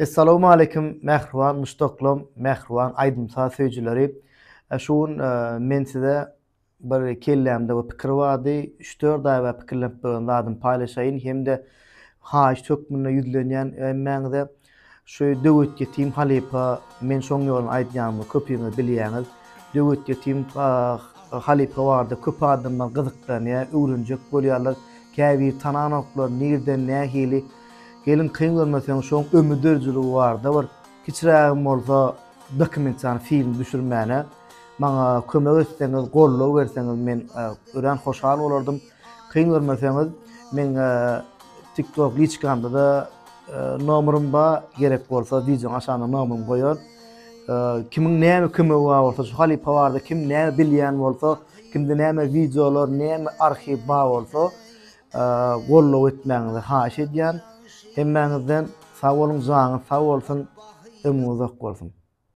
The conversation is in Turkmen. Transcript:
Assalamu alaikum mehriban muştoklum, mehriban aydymsa söýjüleri. Şuun men size bir kellämde bir pikir bardy. 3-4 aý we pikirlenip duran zadym paýlaşaýyn. Hemde haýyş tökmüne ýüzlenýän emmäňde şu döwet ýetim halipa men şoň ýolun aýdýanymy köpüňiz bilýäňiz. Döwet ýetim halipa bardy. Köp adamlar gyzyklanýar, öwrenjek bolýarlar. Käbi tananoklar nirden nähili gelin kıyın görmesen şoň ömüdürjüligi bar da bir kiçirägim bolsa dokumentan film düşürmäne maňa kömek etseňiz, gollap berseňiz men ören hoşal bolardym. Kıyın görmeseňiz men TikTok liçkamda da nomerym bar, gerek bolsa video aşağına nomerymy goýar. Kimiň näme kömegi bar bolsa şu halipa barda kim näme bilýän bolsa, kimde näme videolar, näme arhiw bar bolsa gollap etmäňizi haýyş edýän. Hemmäňizden sag bolun, jaňyz sag bolsun, ömrüňiz ok bolsun.